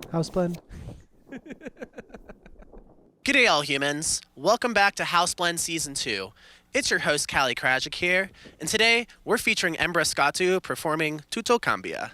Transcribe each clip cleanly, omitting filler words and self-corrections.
Houseblend. G'day all humans, welcome back to Houseblend Season 2. It's your host Calexico here, and today we're featuring Mbrascatu performing Tutto Cambia.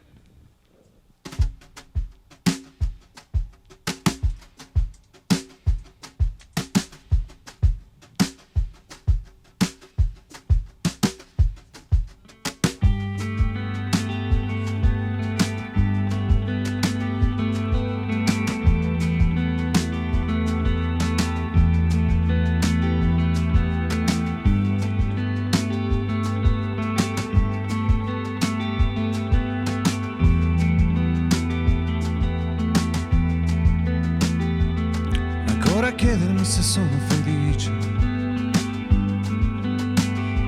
Chiedermi se sono felice,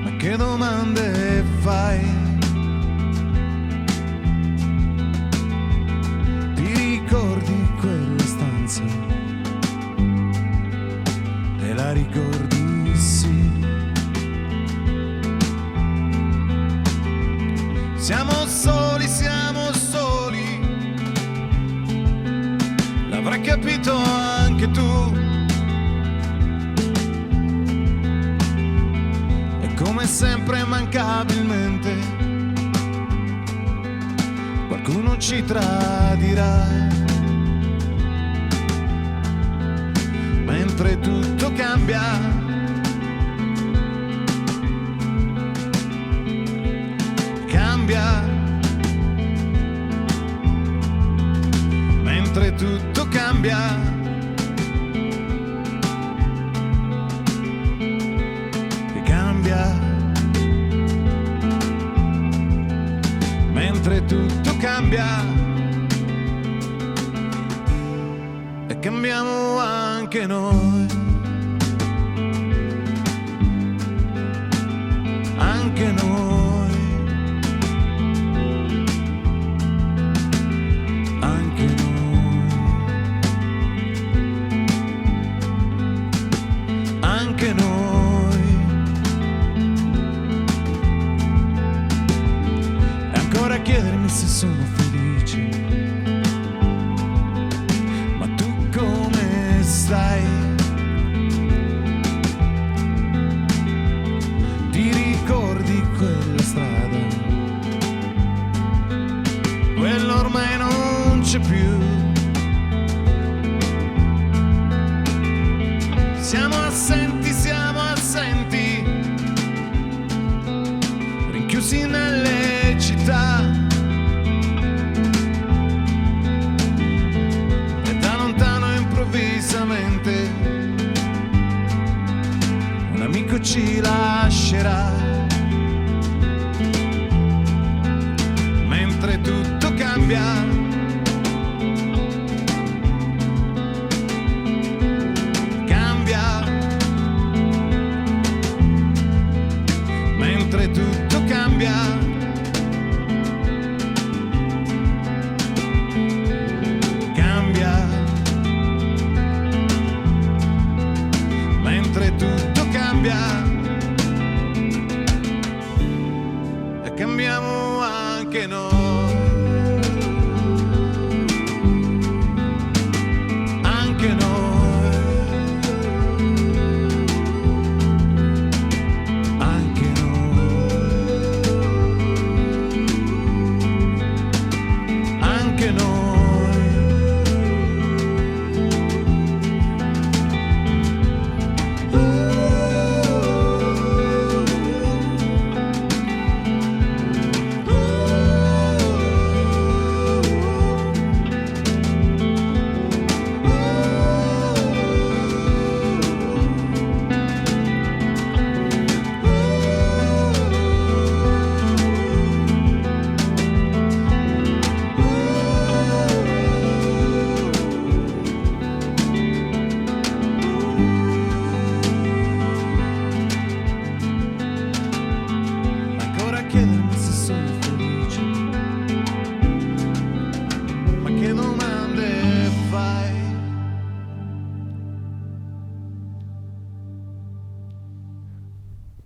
ma che domande fai? Ti ricordi quella stanza? Te la ricordi sì? Siamo soli, l'avrai capito anche tu. Come sempre mancabilmente qualcuno ci tradirà, mentre tutto cambia, cambia, mentre tutto cambia. Mentre tutto cambia e cambiamo anche noi, anche noi, anche noi, anche noi. Chiedermi se sono felice, ma tu come stai? Ti ricordi quella strada? Quella ormai non c'è più. Siamo assenti, rinchiusi nelle città. Un amico ci lascerà, mentre tutto cambia, cambia, mentre tutto cambia. E cambiamo anche noi, anche noi, anche noi, anche noi.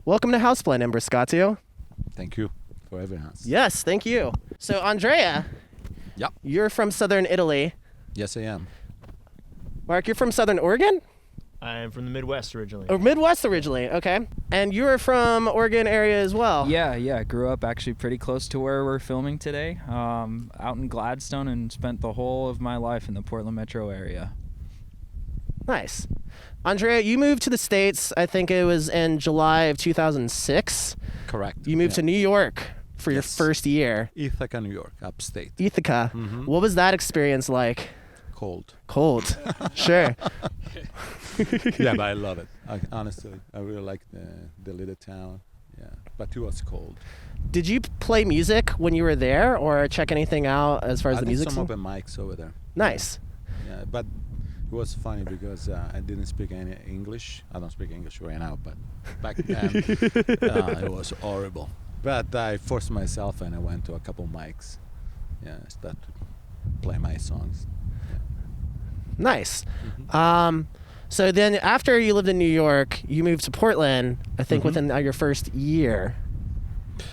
Welcome to Houseblend, Mbrascatu. Thank you for having us. Yes, thank you. So, Andrea, Yeah. you're from southern Italy. Yes, I am. Mark, you're from Southern Oregon? I'm from the Midwest originally. Or Midwest originally, okay. And you're from Oregon area as well? Yeah. Grew up actually pretty close to where we're filming today, out in Gladstone, and spent the whole of my life in the Portland metro area. Nice. Andrea, you moved to the States, I think it was in July of 2006. Correct. You moved to New York for your Yes. first year. Ithaca, New York, upstate. Ithaca. Mhm. What was that experience like? Cold. Cold. Sure. Yeah, but I love it. Honestly, I really like the little town. Yeah, but it was cold. Did you play music when you were there or check anything out as far as I the did music some scene? open mics over there. Nice. Yeah, but it was funny because I didn't speak any English. I don't speak English right now, but back then it was horrible. But I forced myself and I went to a couple mics. Yeah, I started to play my songs. Nice. So then after you lived in New York, you moved to Portland, I think within your first year.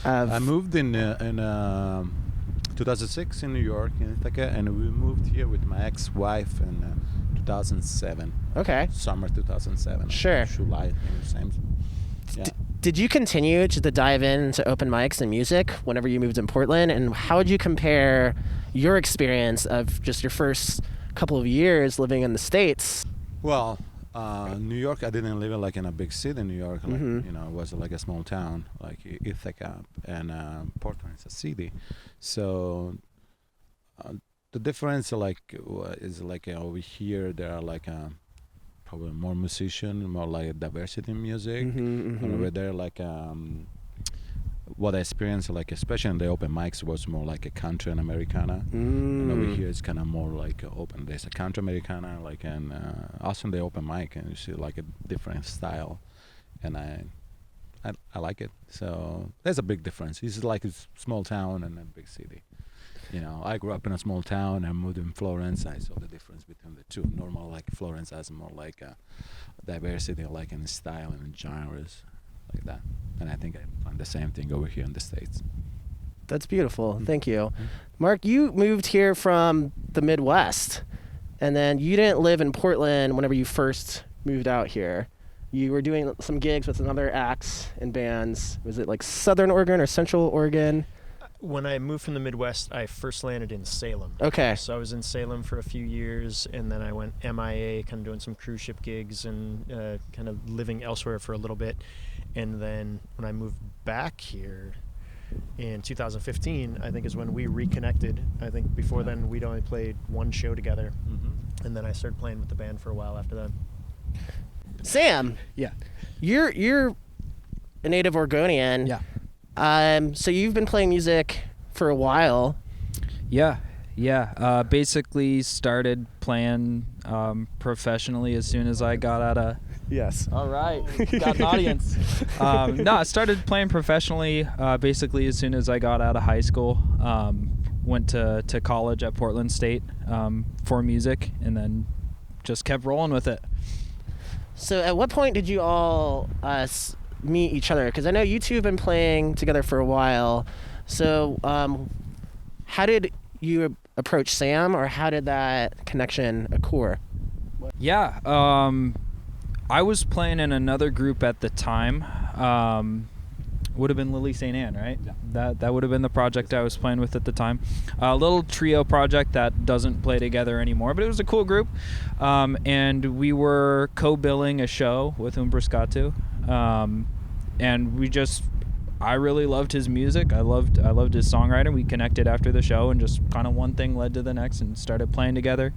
I moved in 2006 in New York, in Ithaca, and we moved here with my ex-wife in 2007. Okay. Summer 2007. Sure. July, I think, same. Yeah. Did you continue to dive into open mics and music whenever you moved in Portland? And how would you compare your experience of just your first couple of years living in the States? Well, New York, I didn't live in a big city in New York. Like, it was like a small town, like Ithaca, and Portland is a city. So the difference, is over here there are probably more musicians, more like diversity in music, and over there what I experienced, especially in the open mics, was more like a country and Americana. And over here, it's kind of more like open. There's a country Americana, and also in the open mic, and you see a different style, and I like it. So there's a big difference. It's like a small town and a big city. I grew up in a small town. I moved in Florence. I saw the difference between the two. Normal, Florence has more a diversity, in style and in genres. Like that, and I think I find the same thing over here in the States. That's beautiful. Thank you. Mark, you moved here from the Midwest, and then you didn't live in Portland whenever you first moved out here. You were doing some gigs with another acts and bands. Was it Southern Oregon or Central Oregon? When I moved from the Midwest, I first landed in Salem. Okay. So I was in Salem for a few years, and then I went MIA, kind of doing some cruise ship gigs and kind of living elsewhere for a little bit. And then when I moved back here in 2015, I think is when we reconnected. I think before then we'd only played one show together, and then I started playing with the band for a while after that. Sam. Yeah. You're a native Oregonian. Yeah. So you've been playing music for a while. Yeah. Basically started playing professionally as soon as I got out of... Yes. All right. Got an audience. I started playing professionally basically as soon as I got out of high school. Went to college at Portland State for music, and then just kept rolling with it. So at what point did you all meet each other? Because I know you two have been playing together for a while. So how did you approach Sam, or how did that connection occur? Yeah. I was playing in another group at the time. Would have been Lily St. Anne, right? Yeah. That would have been the project I was playing with at the time. A little trio project that doesn't play together anymore, but it was a cool group. And we were co-billing a show with Mbrascatu. And I really loved his music. I loved his songwriting. We connected after the show, and just kind of one thing led to the next and started playing together.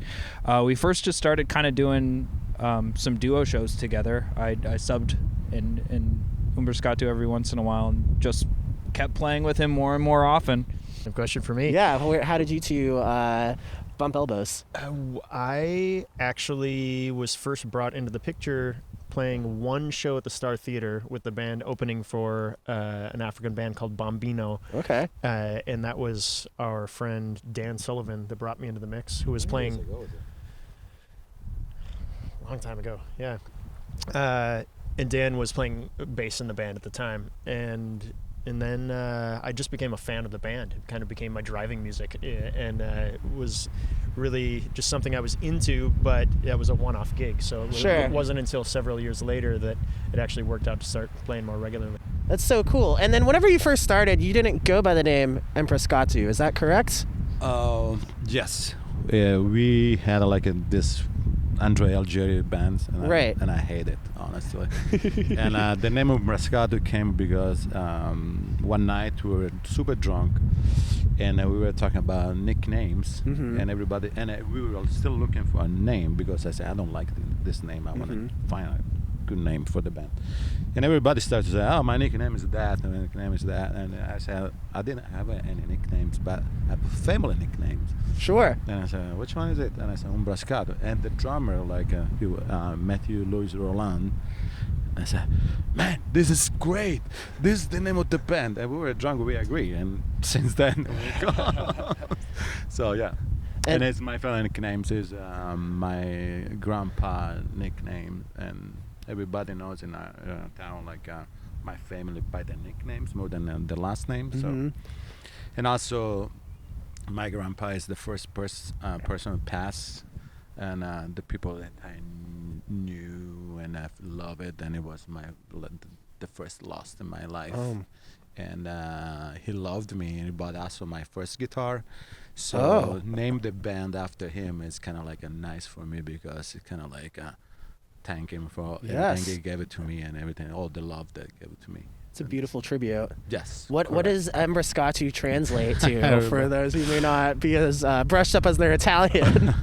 We first just started kind of doing some duo shows together. I subbed in Mbrascatu every once in a while and just kept playing with him more and more often. A question for me. Yeah, how did you two bump elbows? I actually was first brought into the picture playing one show at the Star Theater with the band opening for an African band called Bombino. Okay. And that was our friend Dan Sullivan that brought me into the mix, who was playing... Long time ago, yeah. And Dan was playing bass in the band at the time, and and then I just became a fan of the band. It kind of became my driving music, and it was really just something I was into, but it was a one-off gig. So it wasn't until several years later that it actually worked out to start playing more regularly. That's so cool. And then whenever you first started, you didn't go by the name Mbrascatu. Is that correct? Yes. We had this Andrea Algieri band, and I hate it, honestly. And the name of Mbrascatu came because one night we were super drunk, and we were talking about nicknames, and everybody, and we were still looking for a name because I said I don't like this name. I want to find a good name for the band, and everybody started to say, "Oh, my nickname is that, and my nickname is that," and I said I didn't have any nicknames, but I have family nicknames. Sure. And I said, which one is it? And I said, Mbrascatu. And the drummer, Matthew Louis Roland, I said, man, this is great. This is the name of the band. And we were drunk, we agree. And since then, so yeah. And it's my family nicknames is my grandpa nickname. And everybody knows in our town, my family by the nicknames more than the last name. So, and also, my grandpa is the first person who passed, and the people that I knew and I love it, and it was the first loss in my life. And he loved me, and he bought also my first guitar. So name the band after him is kind of like a nice for me because it's kind of like thank him for everything he gave it to me and everything, all the love that he gave it to me. It's a beautiful tribute. Yes. What does Mbrascatu translate to for those who may not be as brushed up as their Italian?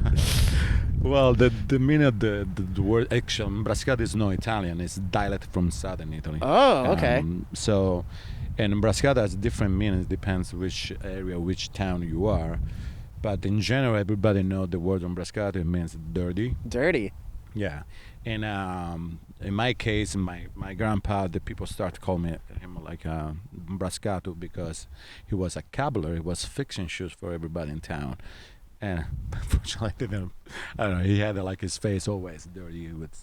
Well, the meaning of the word actually Mbrascatu is no Italian. It's dialect from southern Italy. Oh, okay. And Mbrascatu has different meanings. Depends which area, which town you are. But in general, everybody knows the word Mbrascatu means dirty. Dirty. Yeah. And in my case, my grandpa, the people start to call him Mbrascatu because he was a cobbler. He was fixing shoes for everybody in town. And unfortunately, I don't know, he had his face always dirty with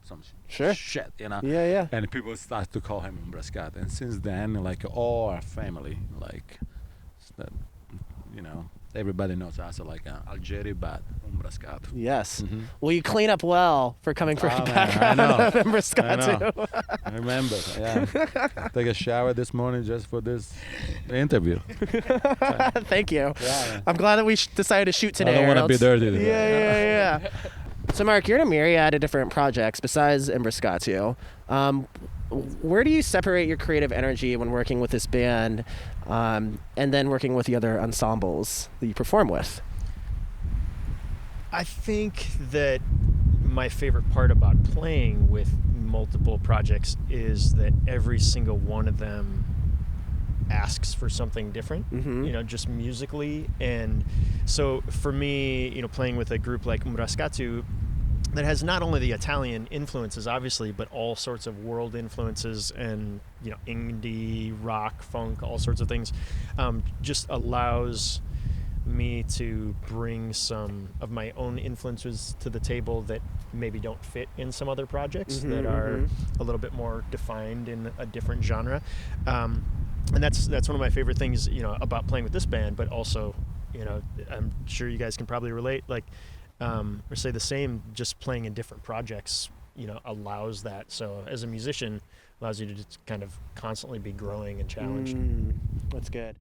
some shit, Yeah. And people start to call him Mbrascatu. And since then, all our family, everybody knows us Algieri, but Mbrascatu. Yes. Well, you clean up well for coming from back out of Mbrascatu. I remember. Yeah. Take a shower this morning just for this interview. Thank you. Yeah. I'm glad that we decided to shoot today. I don't want to be dirty today. Yeah. So, Mark, you're in a myriad of different projects besides Mbrascatu. Where do you separate your creative energy when working with this band and then working with the other ensembles that you perform with? I think that my favorite part about playing with multiple projects is that every single one of them asks for something different, just musically. And so for me, playing with a group like Mbrascatu that has not only the Italian influences, obviously, but all sorts of world influences and, indie, rock, funk, all sorts of things, just allows me to bring some of my own influences to the table that maybe don't fit in some other projects that are a little bit more defined in a different genre. And that's one of my favorite things, about playing with this band, but also, I'm sure you guys can probably relate, or say the same, just playing in different projects, allows that. So as a musician, allows you to just kind of constantly be growing and challenged. That's good.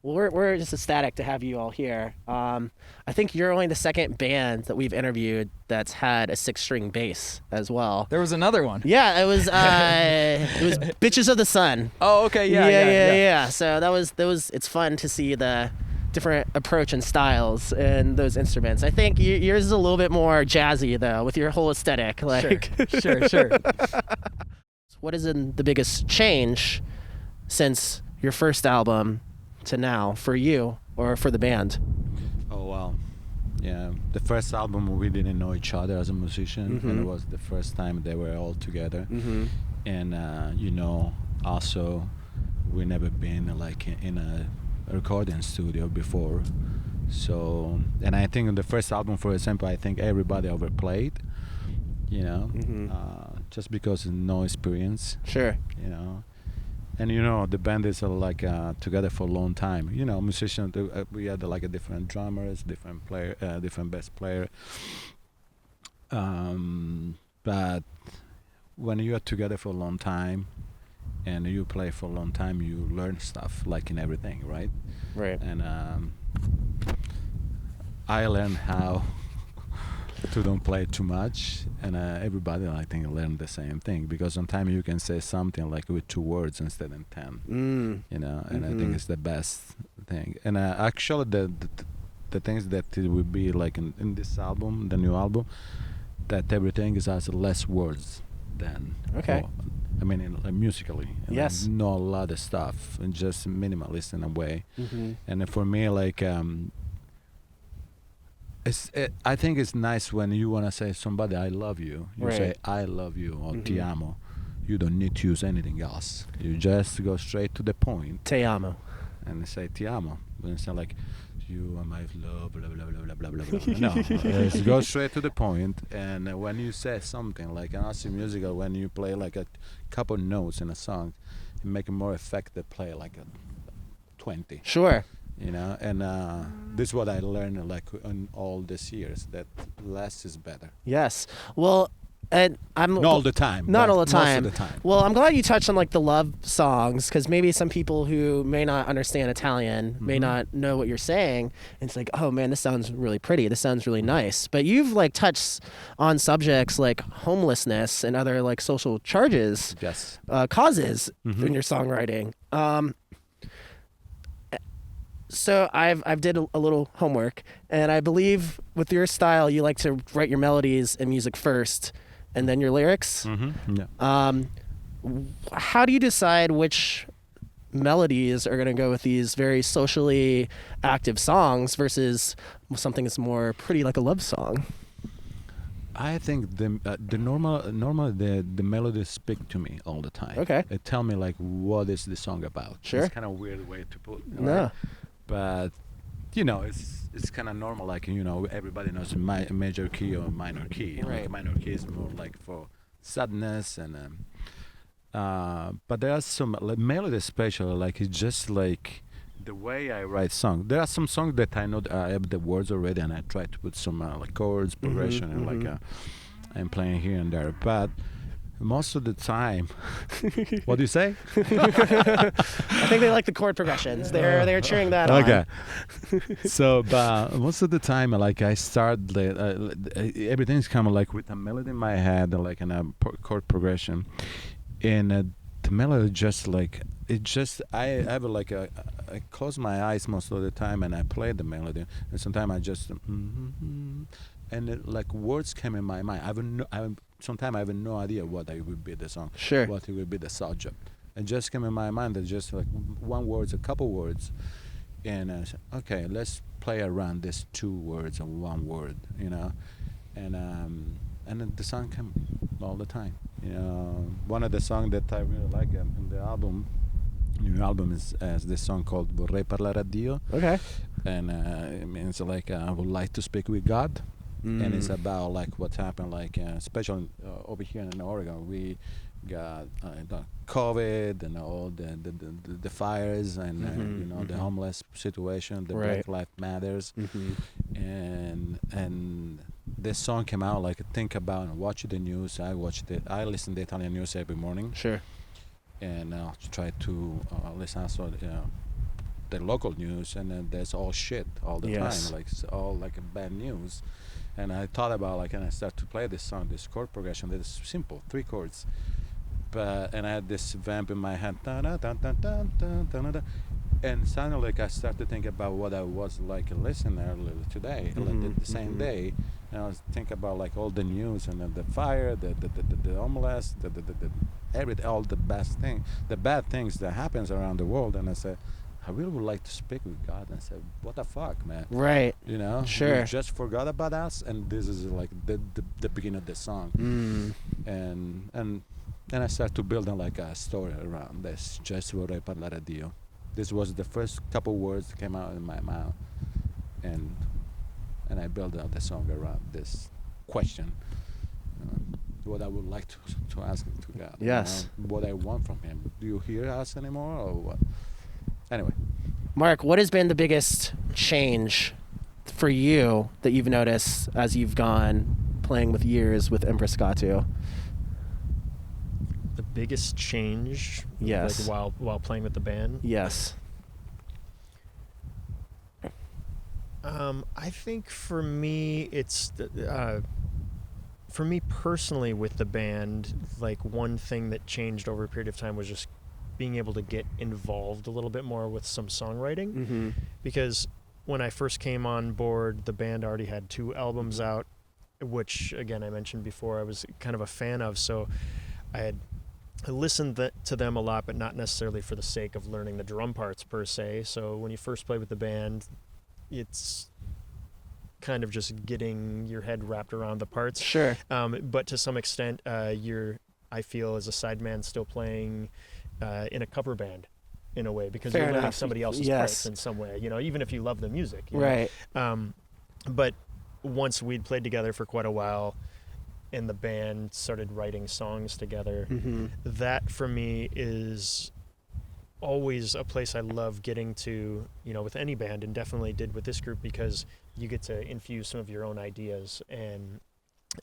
Well, we're just ecstatic to have you all here. I think you're only the second band that we've interviewed that's had a 6-string bass as well. There was another one. Yeah, it was Bitches of the Sun. Oh, okay, yeah. So that was it's fun to see the different approach and styles in those instruments. I think yours is a little bit more jazzy though, with your whole aesthetic. Sure. What is the biggest change since your first album to now for you or for the band? Oh, well, yeah. The first album, we didn't know each other as a musician, and it was the first time they were all together. And, also, we never been in a recording studio before. So, and I think in the first album, for example, I think everybody overplayed, just because of no experience. Sure. And the band is like together for a long time. Musicians. We had like a different drummers, different player, different bass player. But when you are together for a long time, and you play for a long time, you learn stuff like in everything, right? Right. And I learned how to don't play too much, and everybody I think learned the same thing, because sometimes you can say something like with 2 words instead of 10. And I think it's the best thing. And actually the things that it will be like in this album, the new album, that everything has less words than I mean musically. And yes. Not a lot of stuff, and just minimalist in a way. And for me, like I think it's nice when you want to say somebody I love you. You say I love you or ti amo. You don't need to use anything else. You just go straight to the point. Te amo. And say ti amo. And it's not like you are my love, blah blah blah blah blah blah blah. No, just go straight to the point. And when you say something like an Aussie musical, when you play like a couple notes in a song, you make it more effective. Play like a 20. Sure. And this is what I learned like in all these years, that less is better. Yes. Well, and I'm not all the time. Not all the time. Most of the time. Well, I'm glad you touched on like the love songs, because maybe some people who may not understand Italian may not know what you're saying. And it's like, oh man, this sounds really pretty. This sounds really nice. But you've like touched on subjects like homelessness and other like social charges, causes in your songwriting. So I've did a little homework, and I believe with your style, you like to write your melodies and music first, and then your lyrics. Yeah. How do you decide which melodies are going to go with these very socially active songs versus something that's more pretty like a love song? I think the normally the melodies speak to me all the time. Okay. They tell me like what is the song about. Sure. It's kind of weird way to put. No. But it's kind of normal. Like everybody knows major key or minor key. Right. Like minor key is more like for sadness and. But there are some melody special. Like it's just like the way I write songs. There are some songs that I know that I have the words already, and I try to put some like chords, progression, and like I'm playing here and there. But most of the time, what do you say? I think they like the chord progressions. They're cheering that on. Okay. So, but most of the time, like I start, everything's kind of like with a melody in my head, like in a chord progression, and the melody just like I have like I close my eyes most of the time and I play the melody, and sometimes I just and like words came in my mind. Sometimes I have no idea what it would be the song, what it would be the subject. It just came in my mind that just like one word, a couple words, and I said, okay, let's play around these 2 words or 1 word, and then the song came all the time. One of the songs that I really like in the album, new album, is this song called "Vorrei parlare a Dio." Okay. And it means like I would like to speak with God. And it's about like what happened, like especially over here in Oregon, we got the COVID and all the fires and the homeless situation, the Black Lives Matters, and this song came out like think about and watch the news. I listen to the Italian news every morning. Sure. And I'll try to listen also the local news, and then there's all shit all the time, like it's all like bad news. And I thought about and I started to play this song, this chord progression that is simple, 3 chords. And I had this vamp in my head, and suddenly I started to think about what I was like listening earlier today, the same day. And I was thinking about like all the news and the fire, the homeless, all the bad things that happens around the world. And I said, I really would like to speak with God. And I said, what the fuck, man? Right. Sure. We just forgot about us, and this is like the beginning of the song. And then I started to build like a story around this. Just vorrei parlare a Dio. This was the first couple words that came out in my mouth, and I built out the song around this question. what I would like to ask to God. Yes. What I want from Him. Do you hear us anymore, or what? Anyway. Mark, what has been the biggest change for you that you've noticed as you've gone playing with years with Mbrascatu? The biggest change, Yes. like while playing with the band. Yes. I think for me, it's for me personally with the band. Like one thing that changed over a period of time was just being able to get involved a little bit more with some songwriting, Mm-hmm. because when I first came on board, the band already had 2 albums out, which again I mentioned before I was kind of a fan of. So I listened to them a lot, but not necessarily for the sake of learning the drum parts per se. So when you first play with the band, it's kind of just getting your head wrapped around the parts. Sure. But to some extent, I feel as a sideman still playing in a cover band in a way, because Fair you're learning enough. somebody else's Yes. parts in some way, even if you love the music. you know? Right. But once we'd played together for quite a while and the band started writing songs together, Mm-hmm. that for me is always a place I love getting to, with any band, and definitely did with this group, because you get to infuse some of your own ideas. And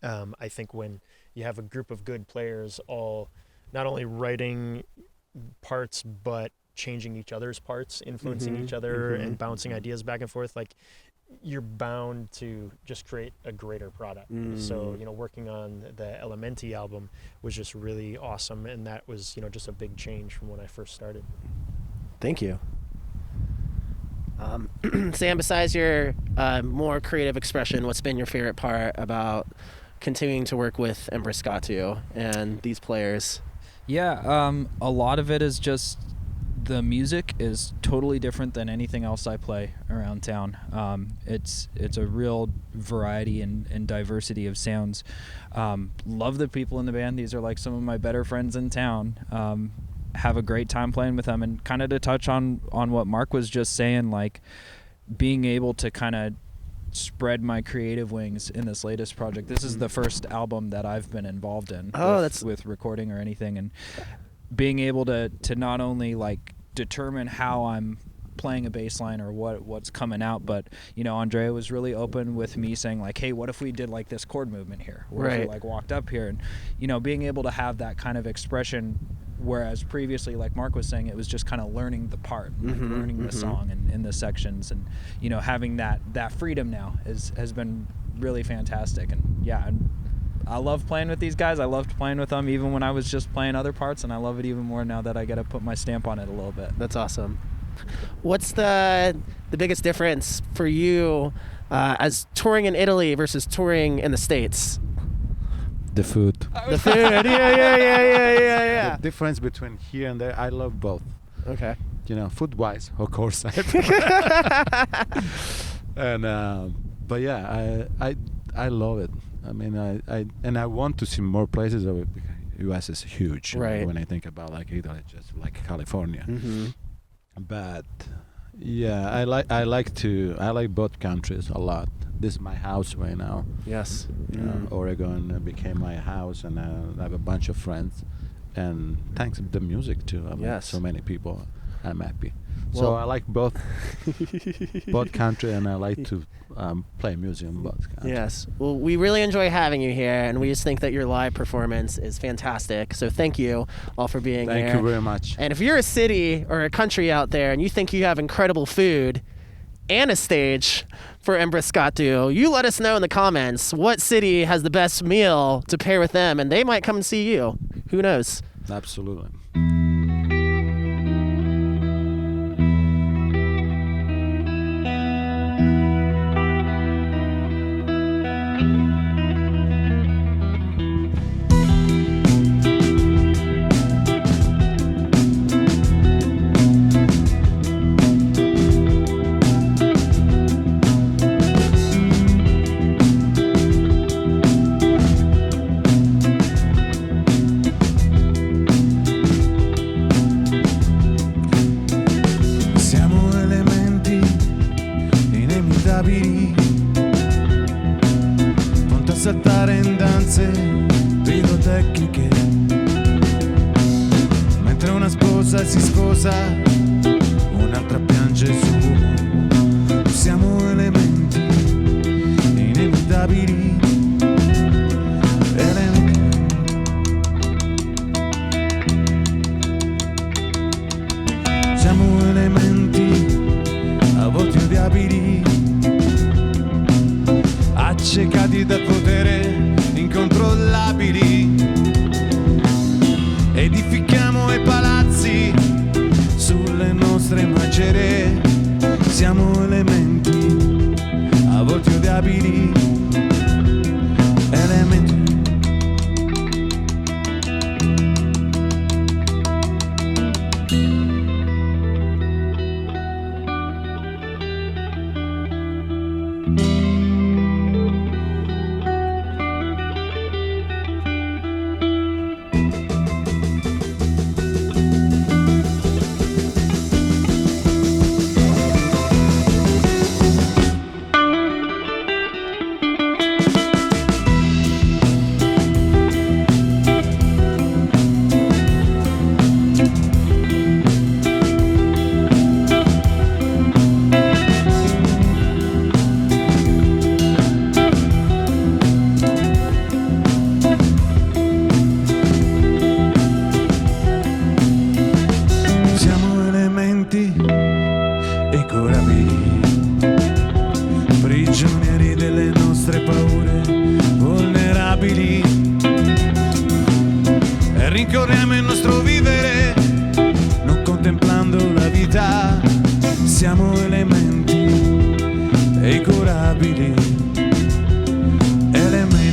I think when you have a group of good players all not only writing parts but changing each other's parts, influencing Mhm, each other, mhm. and bouncing ideas back and forth, like you're bound to just create a greater product. So, working on the Elementi album was just really awesome, and that was, just a big change from when I first started. Thank you. Sam, besides your more creative expression, what's been your favorite part about continuing to work with Mbrascatu and these players? Yeah, a lot of it is just the music is totally different than anything else I play around town. It's a real variety and diversity of sounds. Love the people in the band. These are like some of my better friends in town. Have a great time playing with them. And kind of to touch on what Mark was just saying, like being able to kind of spread my creative wings in this latest project. This is the first album that I've been involved in with recording or anything, and being able to not only like determine how I'm playing a bass line or what's coming out, but Andrea was really open with me saying like, hey, what if we did like this chord movement here, or if we like walked up here, and being able to have that kind of expression, whereas previously, like Mark was saying, it was just kind of learning the part, like learning the song and in the sections, and having that freedom now has been really fantastic. And yeah, I love playing with these guys. I loved playing with them even when I was just playing other parts, and I love it even more now that I get to put my stamp on it a little bit. That's awesome. What's the biggest difference for you as touring in Italy versus touring in the States? The food. The food. Yeah. The difference between here and there, I love both. Okay. Food-wise, of course. And but yeah, I love it. I mean, I want to see more places of it, because U.S. is huge. Right. When I think about like Italy, just like California. Mm-hmm. But yeah, I like both countries a lot. This is my house right now. Yes. Oregon became my house, and I have a bunch of friends. And thanks to the music too. I mean, so many people. I'm happy. So I like both country, and I like to play music in both countries. Yes. Well, we really enjoy having you here, and we just think that your live performance is fantastic. So thank you all for being here. Thank you very much. And if you're a city or a country out there and you think you have incredible food and a stage for Mbrascatu, you let us know in the comments what city has the best meal to pair with them, and they might come and see you. Who knows? Absolutely. Saltare in danze, rido tecniche. Mentre una sposa si sposa, un'altra piange su. Siamo elementi inevitabili. Siamo elementi a volte odiabili, accecati dal potere, incontrollabili. Edifichiamo i palazzi sulle nostre macerie. Siamo elementi a volte odiabili, elementi. Prigionieri delle nostre paure, vulnerabili, e rincorriamo il nostro vivere, non contemplando la vita. Siamo elementi incurabili, elementi.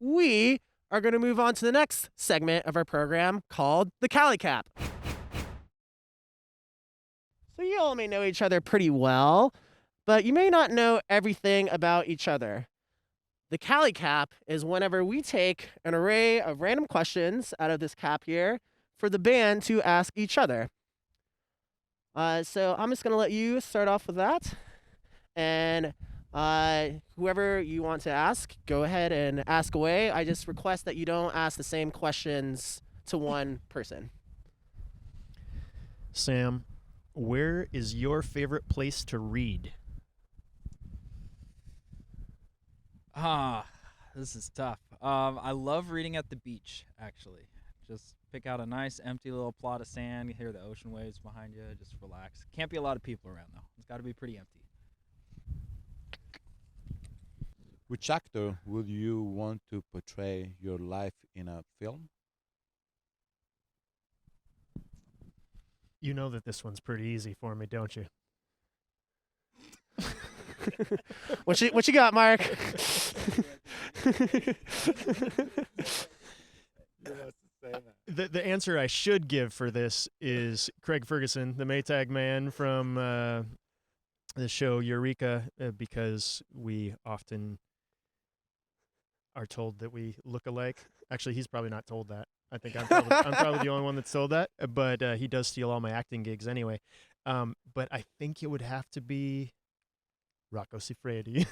We are going to move on to the next segment of our program called the Cali Cap. So you all may know each other pretty well, but you may not know everything about each other. The Cali Cap is whenever we take an array of random questions out of this cap here for the band to ask each other. So I'm just going to let you start off with that. And whoever you want to ask, go ahead and ask away. I just request that you don't ask the same questions to one person. Sam, where is your favorite place to read? This is tough. I love reading at the beach, actually. Just pick out a nice empty little plot of sand, hear the ocean waves behind you, just relax. Can't be a lot of people around, though. It's got to be pretty empty. Which actor would you want to portray your life in a film? You know that this one's pretty easy for me, don't you? What you got, Mark? The answer I should give for this is Craig Ferguson, the Maytag man from the show Eureka, because we often are told that we look alike. Actually, he's probably not told that. I think I'm probably the only one that's told that, but he does steal all my acting gigs anyway. But I think it would have to be Rocco Siffredi.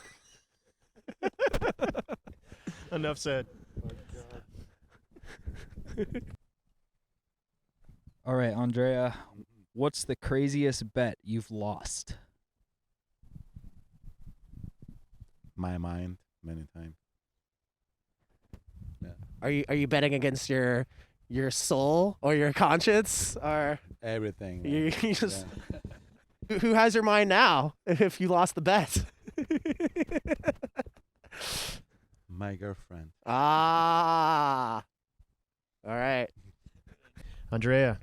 Enough said. All right, Andrea, what's the craziest bet you've lost? My mind, many times. Yeah. Are you betting against your soul or your conscience or Everything. you just who has your mind now if you lost the bet? My girlfriend. Ah. All right. Andrea,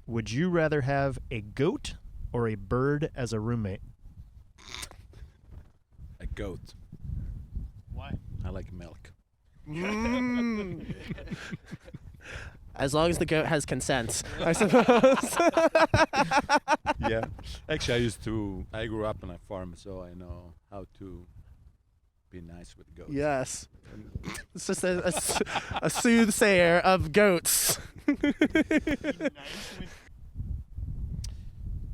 would you rather have a goat or a bird as a roommate? A goat. Why? I like milk. As long as the goat has consent, I suppose. Yeah. Actually, I grew up on a farm, so I know how to be nice with goats. Yes. It's just a soothsayer of goats.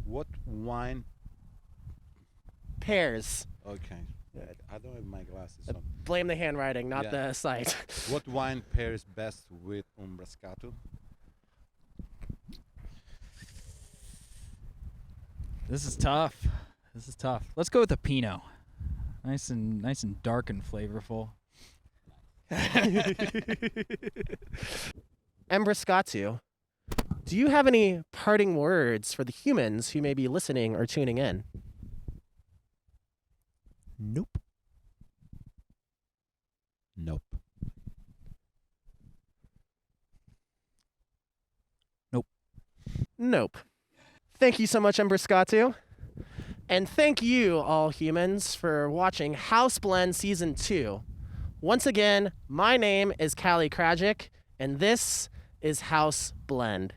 What wine? Pears. Okay. I don't have my glasses on. Blame the handwriting, not Yeah. the sight. What wine pairs best with Mbrascatu? This is tough. Let's go with a Pinot. Nice and dark and flavorful. Mbrascatu, do you have any parting words for the humans who may be listening or tuning in? Nope. Nope. Nope. Thank you so much, Mbrascatu. And thank you, all humans, for watching House Blend Season 2. Once again, my name is Callie Krajic, and this is House Blend.